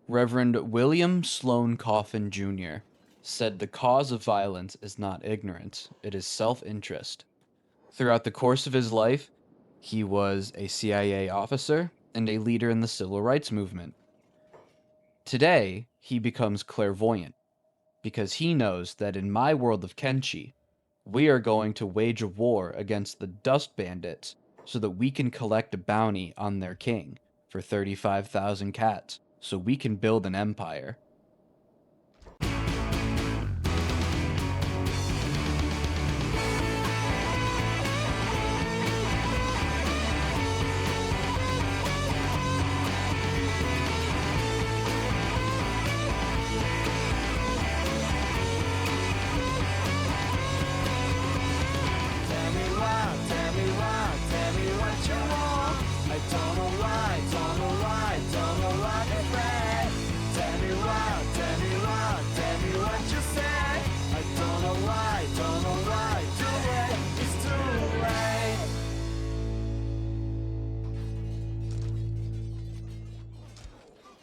Reverend William Sloane Coffin Jr. said the cause of violence is not ignorance, it is self-interest. Throughout the course of his life, he was a CIA officer and a leader in the civil rights movement. Today, he becomes clairvoyant because he knows that in my world of Kenshi, we are going to wage a war against the Dust Bandits so that we can collect a bounty on their king for 35,000 cats so we can build an empire.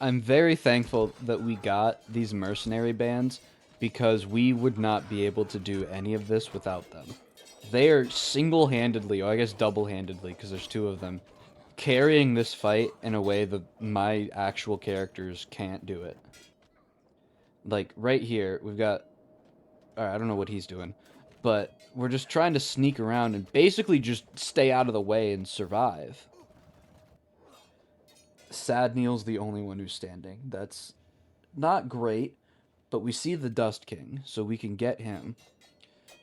I'm very thankful that we got these mercenary bands because we would not be able to do any of this without them. They are single-handedly, or I guess double-handedly, because there's two of them, carrying this fight in a way that my actual characters can't do it. Like, right here, we've got... Alright, I don't know what he's doing. But we're just trying to sneak around and basically just stay out of the way and survive. Sad Neil's the only one who's standing. That's not great, but we see the Dust King, so we can get him.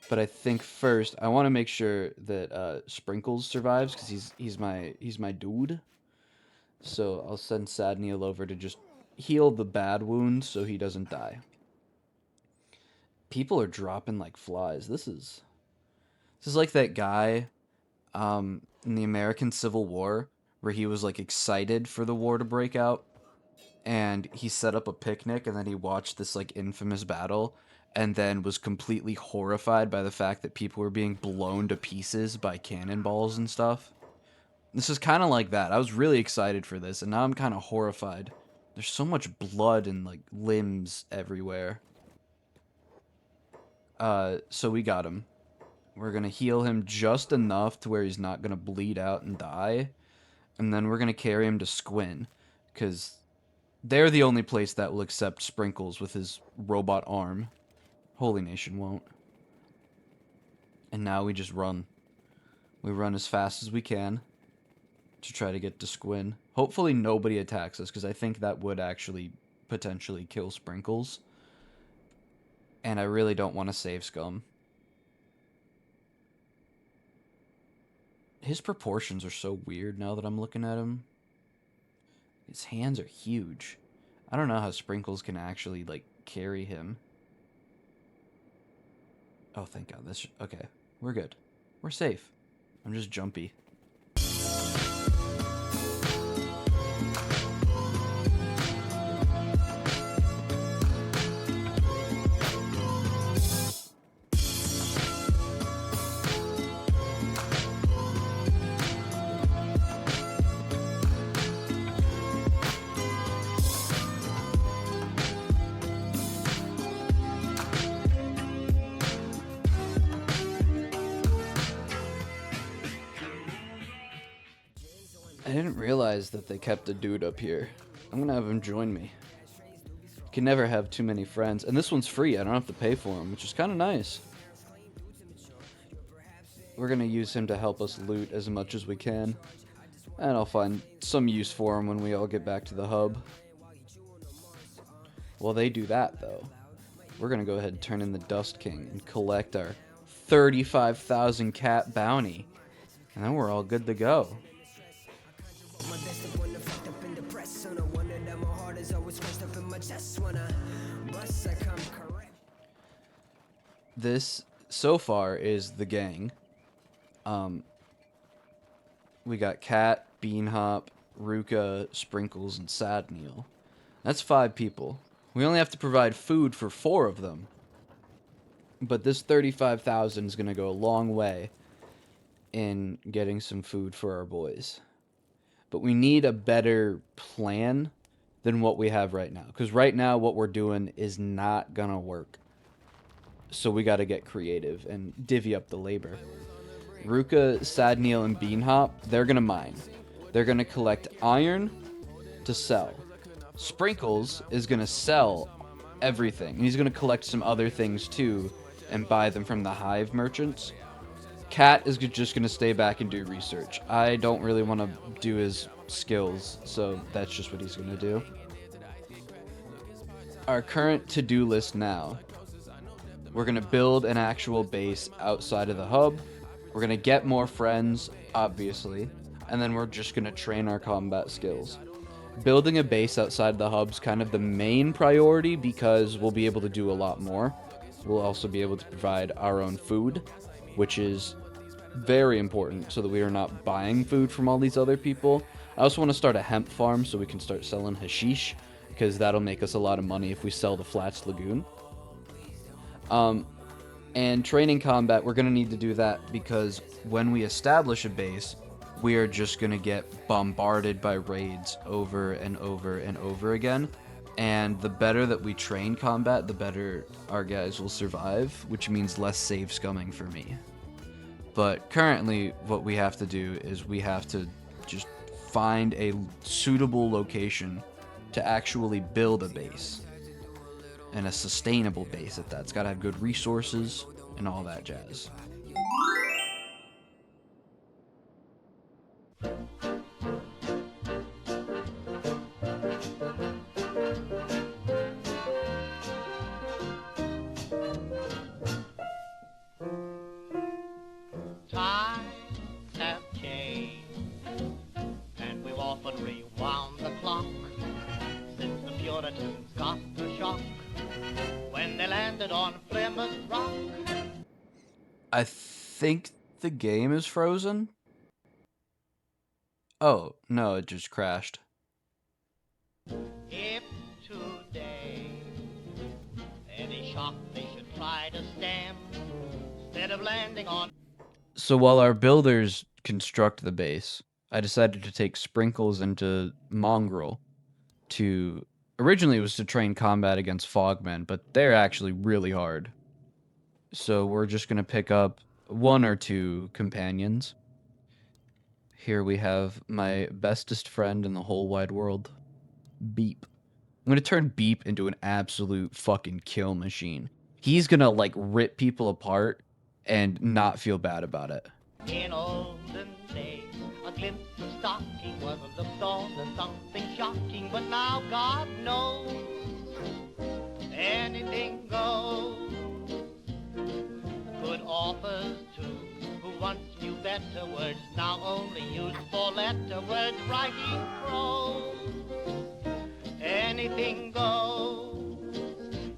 But I think first I want to make sure that Sprinkles survives because he's my dude. So I'll send Sad Neil over to just heal the bad wounds so he doesn't die. People are dropping like flies. This is like that guy in the American Civil War where he was like excited for the war to break out and he set up a picnic and then he watched this like infamous battle and then was completely horrified by the fact that people were being blown to pieces by cannonballs and stuff. This is kind of like that. I was really excited for this and now I'm kind of horrified. There's so much blood and like limbs everywhere. So we got him. We're gonna heal him just enough to where he's not gonna bleed out and die. And then we're gonna carry him to Squin, because they're the only place that will accept Sprinkles with his robot arm. Holy Nation won't. And now we just run. We run as fast as we can to try to get to Squin. Hopefully nobody attacks us, because I think that would actually potentially kill Sprinkles. And I really don't want to save Scum. His proportions are so weird now that I'm looking at him. His hands are huge. I don't know how Sprinkles can actually, like, carry him. Oh, thank God. Okay, we're good. We're safe. I'm just jumpy. I didn't realize that they kept a dude up here. I'm gonna have him join me. Can never have too many friends. And this one's free. I don't have to pay for him, which is kind of nice. We're gonna use him to help us loot as much as we can. And I'll find some use for him when we all get back to the hub. While they do that, though, we're gonna go ahead and turn in the Dust King and collect our 35,000 cat bounty. And then we're all good to go. This, so far, is the gang. We got Cat, Beanhop, Ruka, Sprinkles, and Sad Neil. That's 5 people. We only have to provide food for 4 of them. But this 35,000 is going to go a long way in getting some food for our boys. But we need a better plan than what we have right now. Because right now, what we're doing is not gonna work. So we got to get creative and divvy up the labor. Ruka, Sadneil, and Beanhop, they're gonna mine. They're gonna collect iron to sell. Sprinkles is gonna sell everything, and he's gonna collect some other things too, and buy them from the hive merchants. Cat is just gonna stay back and do research. I don't really want to do his skills, so that's just what he's gonna do. Our current to-do list now. We're gonna build an actual base outside of the hub. We're gonna get more friends, obviously, and then we're just gonna train our combat skills. Building a base outside the hub's kind of the main priority because we'll be able to do a lot more. We'll also be able to provide our own food, which is very important so that we are not buying food from all these other people. I also want to start a hemp farm so we can start selling hashish, because that'll make us a lot of money if we sell the Flats Lagoon. And training combat, we're going to need to do that because when we establish a base, we are just going to get bombarded by raids over and over and over again. And the better that we train combat, the better our guys will survive, which means less save scumming for me. But currently, what we have to do is we have to just find a suitable location to actually build a base. And a sustainable base at that. It's got to have good resources and all that jazz. Times have changed, and we've often rewound the clock since the Puritans got the shock when they landed on Plymouth Rock. I think the game is frozen. Oh, no, it just crashed. If today any shock they should try to stem, instead of landing on. So while our builders construct the base, I decided to take Sprinkles into Mongrel to... Originally it was to train combat against Fogmen, but they're actually really hard. So we're just going to pick up one or two companions. Here we have my bestest friend in the whole wide world, Beep. I'm going to turn Beep into an absolute fucking kill machine. He's going to, like, rip people apart and not feel bad about it. In olden days, a glimpse of stocking was looked on as something shocking, but now God knows anything goes. Good authors too, who once knew better words, now only use four-letter words, writing prose. Anything goes.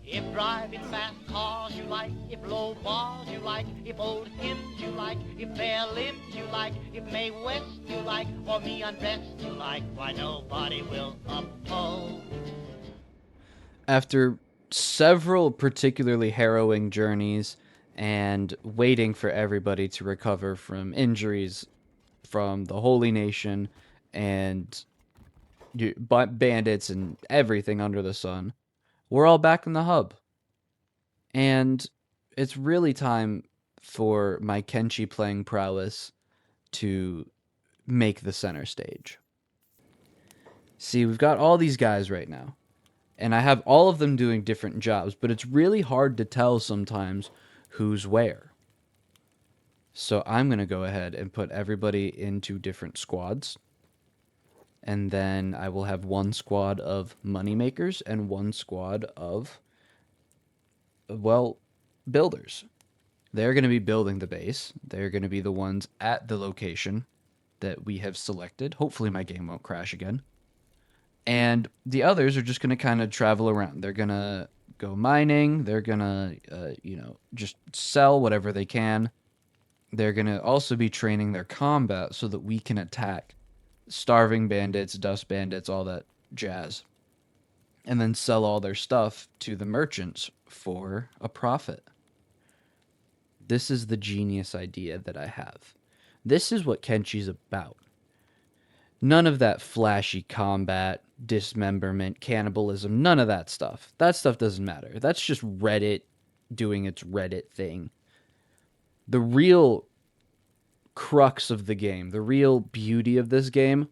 If driving fast cars you like, if low bars you like, if old hymns you like, if bare limbs you like, if Mae West you like, or me undressed you like, why nobody will oppose. After several particularly harrowing journeys and waiting for everybody to recover from injuries from the Holy Nation and bandits and everything under the sun, we're all back in the hub. And it's really time for my Kenshi playing prowess to make the center stage. See, we've got all these guys right now, and I have all of them doing different jobs, but it's really hard to tell sometimes who's where. So I'm going to go ahead and put everybody into different squads. And then I will have one squad of moneymakers and one squad of, well, builders. They're going to be building the base. They're going to be the ones at the location that we have selected. Hopefully my game won't crash again. And the others are just going to kind of travel around. They're going to go mining. They're going to, just sell whatever they can. They're going to also be training their combat so that we can attack starving bandits, dust bandits, all that jazz. And then sell all their stuff to the merchants for a profit. This is the genius idea that I have. This is what Kenshi's about. None of that flashy combat, dismemberment, cannibalism, none of that stuff. That stuff doesn't matter. That's just Reddit doing its Reddit thing. The real crux of the game, the real beauty of this game,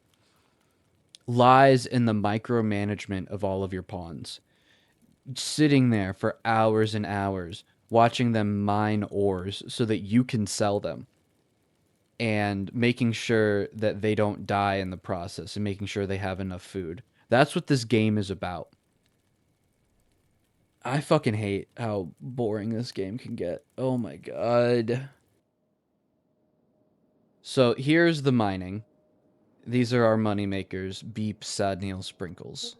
lies in the micromanagement of all of your pawns. Sitting there for hours and hours, watching them mine ores so that you can sell them, and making sure that they don't die in the process, and making sure they have enough food. That's what this game is about. I fucking hate how boring this game can get. Oh my god. So here's the mining. These are our money makers. Beep, Sad Neil, Sprinkles.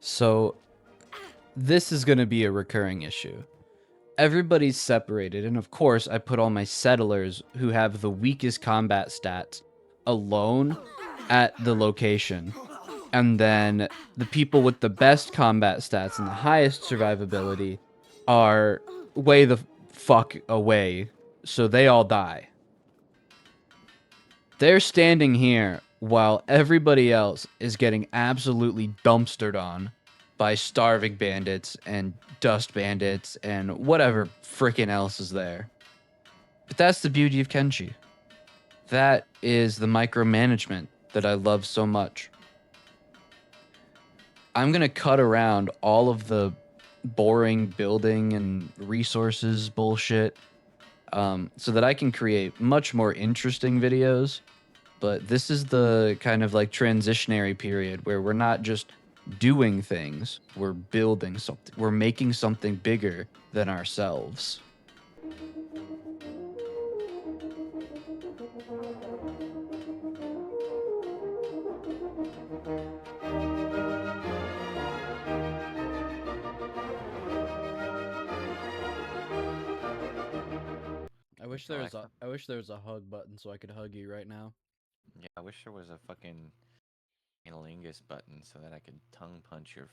So this is going to be a recurring issue. Everybody's separated, and of course, I put all my settlers who have the weakest combat stats alone at the location. And then the people with the best combat stats and the highest survivability are way the fuck away, so they all die. They're standing here while everybody else is getting absolutely dumpstered on by starving bandits and dust bandits and whatever frickin' else is there. But that's the beauty of Kenshi. That is the micromanagement that I love so much. I'm going to cut around all of the boring building and resources bullshit so that I can create much more interesting videos. But this is the kind of like transitionary period where we're not just doing things, we're building something. We're making something bigger than ourselves. I wish there was a hug button so I could hug you right now. Yeah, I wish there was a fucking analingus button so that I could tongue punch your